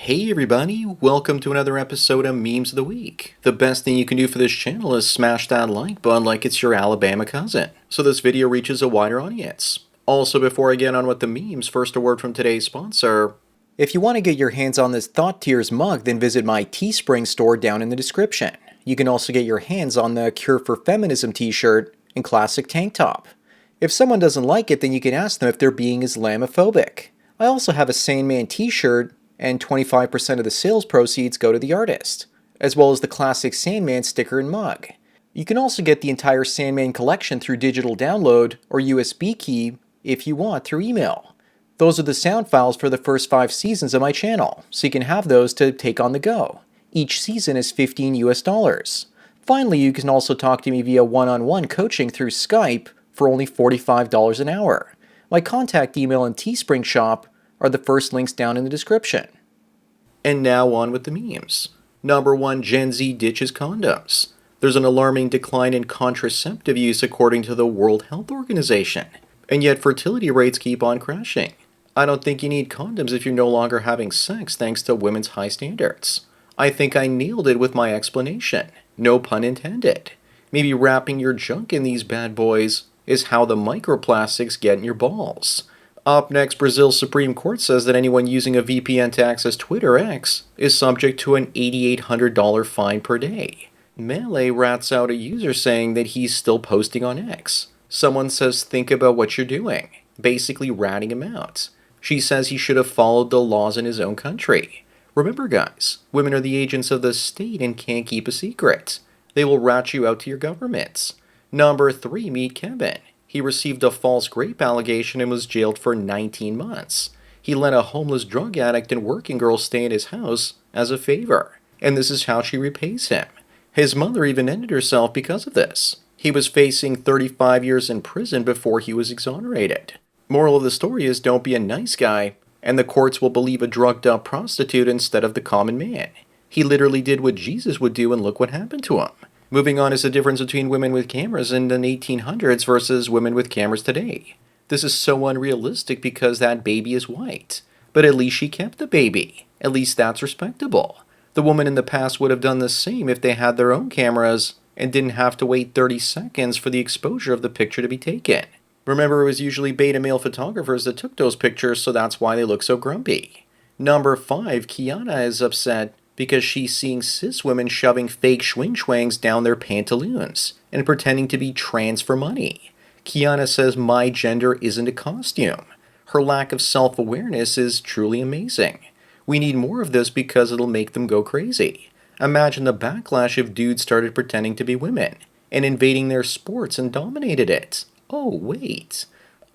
Hey everybody, welcome to another episode of Memes of the Week. The best thing you can do for this channel is smash that like button like it's your Alabama cousin, so this video reaches a wider audience. Also, before I get on with the memes, first a word from today's sponsor. If you want to get your hands on this Thought Tears mug, then visit my Teespring store down in the description. You can also get your hands on the Cure for Feminism t-shirt and classic tank top. If someone doesn't like it, then you can ask them if they're being Islamophobic. I also have a Sandman t-shirt, and 25% of the sales proceeds go to the artist, as well as the classic Sandman sticker and mug. You can also get the entire Sandman collection through digital download or USB key if you want through email. Those are the sound files for the first 5 seasons of my channel, so you can have those to take on the go. Each season is $15 US. Finally, you can also talk to me via one-on-one coaching through Skype for only $45 an hour. My contact email and Teespring shop are the first links down in the description. And now on with the memes. Number 1, Gen Z ditches condoms. There's an alarming decline in contraceptive use according to the World Health Organization, and yet fertility rates keep on crashing. I don't think you need condoms if you're no longer having sex thanks to women's high standards. I think I nailed it with my explanation. No pun intended. Maybe wrapping your junk in these bad boys is how the microplastics get in your balls. Up next, Brazil's Supreme Court says that anyone using a VPN to access Twitter X is subject to an $8,800 fine per day. Melee rats out a user saying that he's still posting on X. Someone says think about what you're doing, basically ratting him out. She says he should have followed the laws in his own country. Remember guys, women are the agents of the state and can't keep a secret. They will rat you out to your governments. Number 3, meet Kevin. He received a false rape allegation and was jailed for 19 months. He let a homeless drug addict and working girl stay at his house as a favor, and this is how she repays him. His mother even ended herself because of this. He was facing 35 years in prison before he was exonerated. Moral of the story is don't be a nice guy, and the courts will believe a drugged-up prostitute instead of the common man. He literally did what Jesus would do, and look what happened to him. Moving on is the difference between women with cameras in the 1800s versus women with cameras today. This is so unrealistic because that baby is white. But at least she kept the baby. At least that's respectable. The woman in the past would have done the same if they had their own cameras and didn't have to wait 30 seconds for the exposure of the picture to be taken. Remember, it was usually beta male photographers that took those pictures, so that's why they look so grumpy. Number 5, Kiana is upset because she's seeing cis women shoving fake schwing-schwangs down their pantaloons and pretending to be trans for money. Kiana says my gender isn't a costume. Her lack of self-awareness is truly amazing. We need more of this because it'll make them go crazy. Imagine the backlash if dudes started pretending to be women and invading their sports and dominated it. Oh, wait.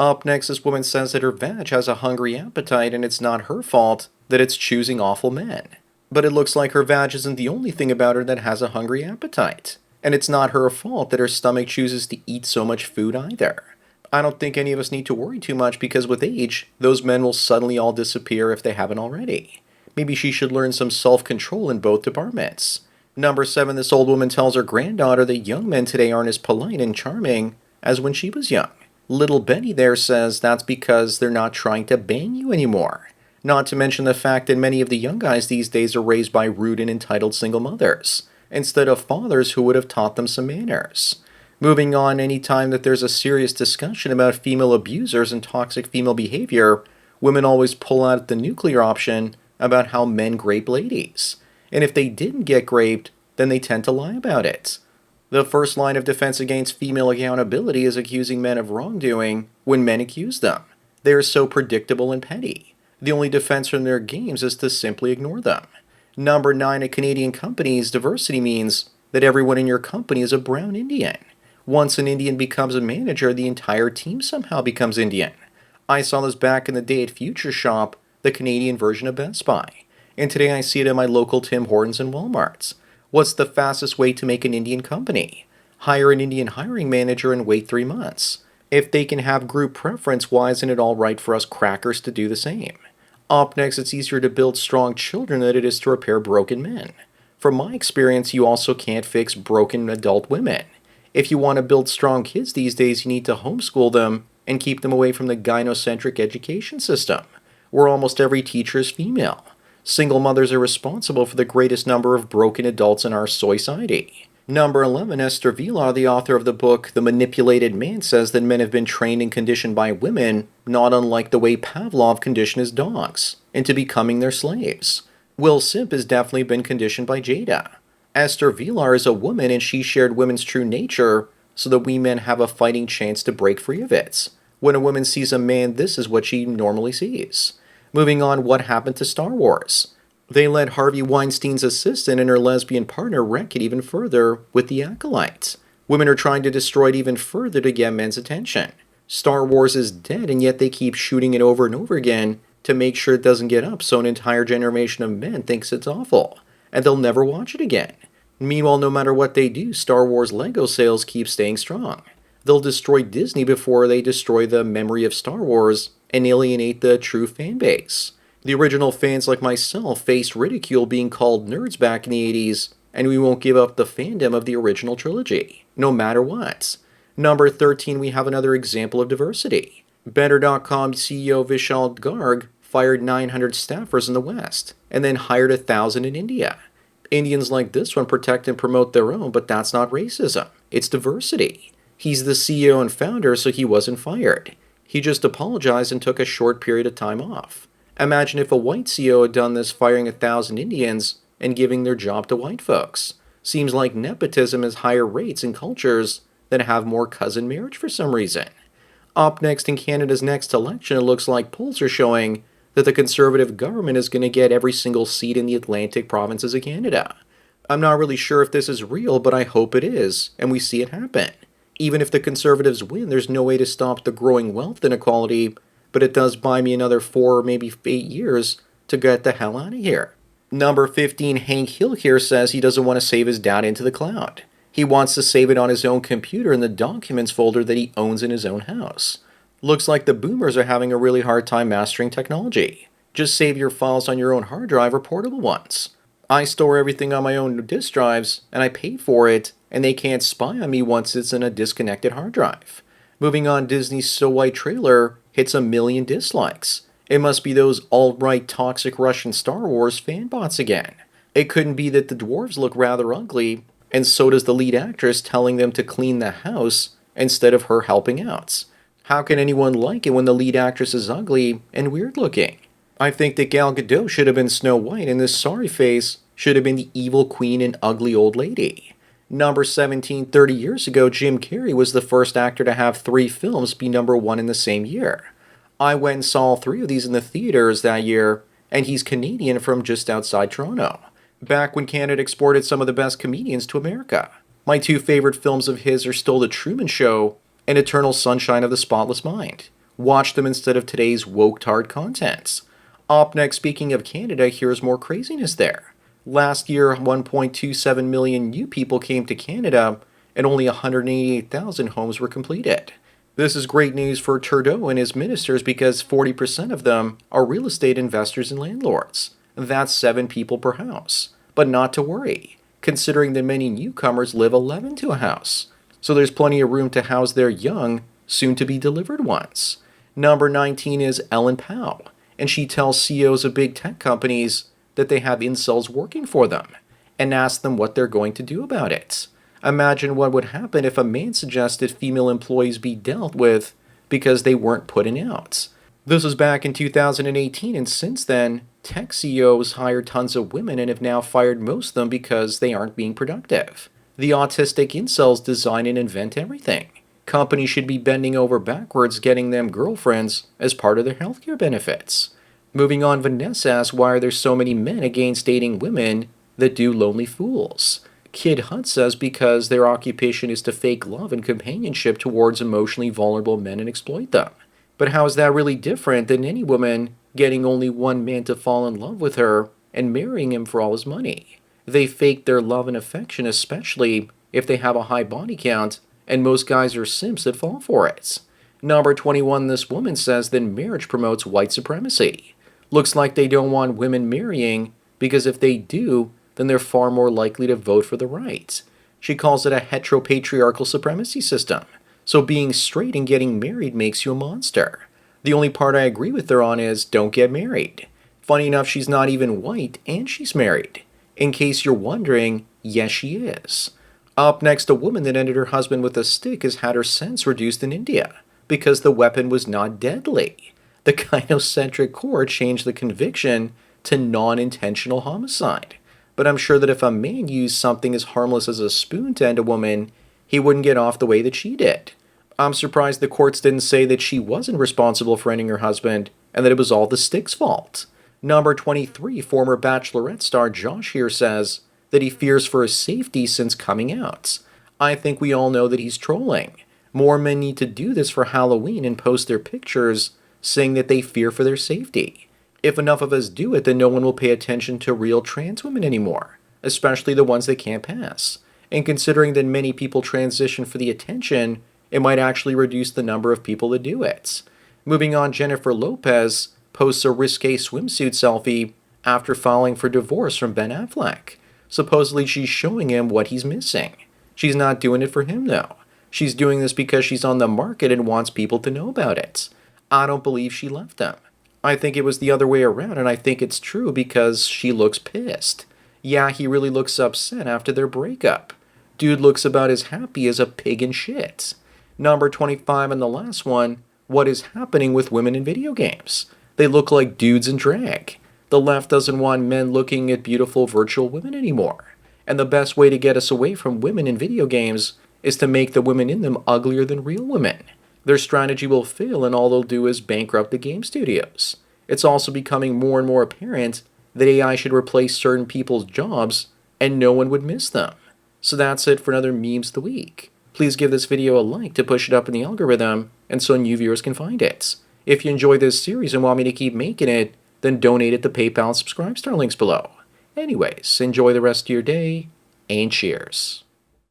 Up next, this woman says that her vag has a hungry appetite and it's not her fault that it's choosing awful men. But it looks like her vag isn't the only thing about her that has a hungry appetite. And it's not her fault that her stomach chooses to eat so much food either. I don't think any of us need to worry too much because with age, those men will suddenly all disappear if they haven't already. Maybe she should learn some self-control in both departments. Number 7, this old woman tells her granddaughter that young men today aren't as polite and charming as when she was young. Little Betty there says that's because they're not trying to bang you anymore. Not to mention the fact that many of the young guys these days are raised by rude and entitled single mothers, instead of fathers who would have taught them some manners. Moving on, anytime that there's a serious discussion about female abusers and toxic female behavior, women always pull out the nuclear option about how men grape ladies. And if they didn't get raped, then they tend to lie about it. The first line of defense against female accountability is accusing men of wrongdoing when men accuse them. They are so predictable and petty. The only defense from their games is to simply ignore them. Number 9, at Canadian companies, diversity means that everyone in your company is a brown Indian. Once an Indian becomes a manager, the entire team somehow becomes Indian. I saw this back in the day at Future Shop, the Canadian version of Best Buy. And today I see it at my local Tim Hortons and Walmarts. What's the fastest way to make an Indian company? Hire an Indian hiring manager and wait 3 months. If they can have group preference, why isn't it all right for us crackers to do the same? Up next, it's easier to build strong children than it is to repair broken men. From my experience, you also can't fix broken adult women. If you want to build strong kids these days, you need to homeschool them and keep them away from the gynocentric education system, where almost every teacher is female. Single mothers are responsible for the greatest number of broken adults in our society. Number 11, Esther Vilar, the author of the book The Manipulated Man, says that men have been trained and conditioned by women, not unlike the way Pavlov conditioned his dogs, into becoming their slaves. Will Simp has definitely been conditioned by Jada. Esther Vilar is a woman and she shared women's true nature so that we men have a fighting chance to break free of it. When a woman sees a man, this is what she normally sees. Moving on, what happened to Star Wars? They let Harvey Weinstein's assistant and her lesbian partner wreck it even further with The Acolyte. Women are trying to destroy it even further to get men's attention. Star Wars is dead, and yet they keep shooting it over and over again to make sure it doesn't get up, so an entire generation of men thinks it's awful, and they'll never watch it again. Meanwhile, no matter what they do, Star Wars Lego sales keep staying strong. They'll destroy Disney before they destroy the memory of Star Wars and alienate the true fan base. The original fans like myself faced ridicule being called nerds back in the 80s, and we won't give up the fandom of the original trilogy, no matter what. Number 13, we have another example of diversity. Better.com CEO Vishal Garg fired 900 staffers in the West, and then hired 1,000 in India. Indians like this one protect and promote their own, but that's not racism. It's diversity. He's the CEO and founder, so he wasn't fired. He just apologized and took a short period of time off. Imagine if a white CEO had done this, firing 1,000 Indians and giving their job to white folks. Seems like nepotism has higher rates in cultures that have more cousin marriage for some reason. Up next, in Canada's next election, it looks like polls are showing that the Conservative government is going to get every single seat in the Atlantic provinces of Canada. I'm not really sure if this is real, but I hope it is, and we see it happen. Even if the Conservatives win, there's no way to stop the growing wealth inequality, but it does buy me another 4 or maybe 8 years to get the hell out of here. Number 15, Hank Hill here says he doesn't want to save his data into the cloud. He wants to save it on his own computer in the documents folder that he owns in his own house. Looks like the boomers are having a really hard time mastering technology. Just save your files on your own hard drive or portable ones. I store everything on my own disk drives, and I pay for it, and they can't spy on me once it's in a disconnected hard drive. Moving on, Disney's So White trailer hits 1 million dislikes. It must be those alt-right toxic Russian Star Wars fanbots again. It couldn't be that the dwarves look rather ugly, and so does the lead actress telling them to clean the house instead of her helping out. How can anyone like it when the lead actress is ugly and weird looking? I think that Gal Gadot should have been Snow White, and this sorry face should have been the evil queen and ugly old lady. Number 17, 30 years ago, Jim Carrey was the first actor to have 3 films be number 1 in the same year. I went and saw all 3 of these in the theaters that year, and he's Canadian from just outside Toronto, back when Canada exported some of the best comedians to America. My 2 favorite films of his are still The Truman Show and Eternal Sunshine of the Spotless Mind. Watch them instead of today's woke-tard contents. Up next, speaking of Canada, here's more craziness there. Last year, 1.27 million new people came to Canada, and only 188,000 homes were completed. This is great news for Trudeau and his ministers because 40% of them are real estate investors and landlords. That's 7 people per house. But not to worry, considering that many newcomers live 11 to a house. So there's plenty of room to house their young, soon-to-be-delivered ones. Number 19 is Ellen Pao, and she tells CEOs of big tech companies that they have incels working for them, and asks them what they're going to do about it. Imagine what would happen if a man suggested female employees be dealt with because they weren't putting out. This was back in 2018, and since then, tech CEOs hired tons of women and have now fired most of them because they aren't being productive. The autistic incels design and invent everything. Companies should be bending over backwards getting them girlfriends as part of their healthcare benefits. Moving on, Vanessa asks why are there so many men against dating women that do lonely fools? Kid Hunt says because their occupation is to fake love and companionship towards emotionally vulnerable men and exploit them. But how is that really different than any woman getting only one man to fall in love with her and marrying him for all his money? They fake their love and affection, especially if they have a high body count, and most guys are simps that fall for it. Number 21, this woman says that marriage promotes white supremacy. Looks like they don't want women marrying because if they do, then they're far more likely to vote for the right. She calls it a heteropatriarchal supremacy system. So being straight and getting married makes you a monster. The only part I agree with her on is don't get married. Funny enough, she's not even white and she's married. In case you're wondering, yes, she is. Up next, a woman that ended her husband with a stick has had her sentence reduced in India because the weapon was not deadly. The gynocentric court changed the conviction to non-intentional homicide. But I'm sure that if a man used something as harmless as a spoon to end a woman, he wouldn't get off the way that she did. I'm surprised the courts didn't say that she wasn't responsible for ending her husband and that it was all the stick's fault. Number 23, former Bachelorette star Josh here says that he fears for his safety since coming out. I think we all know that he's trolling. More men need to do this for Halloween and post their pictures saying that they fear for their safety. If enough of us do it, then no one will pay attention to real trans women anymore, especially the ones that can't pass. And considering that many people transition for the attention, it might actually reduce the number of people that do it. Moving on, Jennifer Lopez posts a risque swimsuit selfie after filing for divorce from Ben Affleck. Supposedly she's showing him what he's missing. She's not doing it for him though. She's doing this because she's on the market and wants people to know about it. I don't believe she left him. I think it was the other way around, and I think it's true because she looks pissed. Yeah, he really looks upset after their breakup. Dude looks about as happy as a pig in shit. Number 25 and the last one, what is happening with women in video games? They look like dudes in drag. The left doesn't want men looking at beautiful virtual women anymore. And the best way to get us away from women in video games is to make the women in them uglier than real women. Their strategy will fail and all they'll do is bankrupt the game studios. It's also becoming more and more apparent that AI should replace certain people's jobs and no one would miss them. So that's it for another Memes of the Week. Please give this video a like to push it up in the algorithm and so new viewers can find it. If you enjoyed this series and want me to keep making it, then donate at the PayPal and subscribe star links below. Anyways, enjoy the rest of your day and cheers.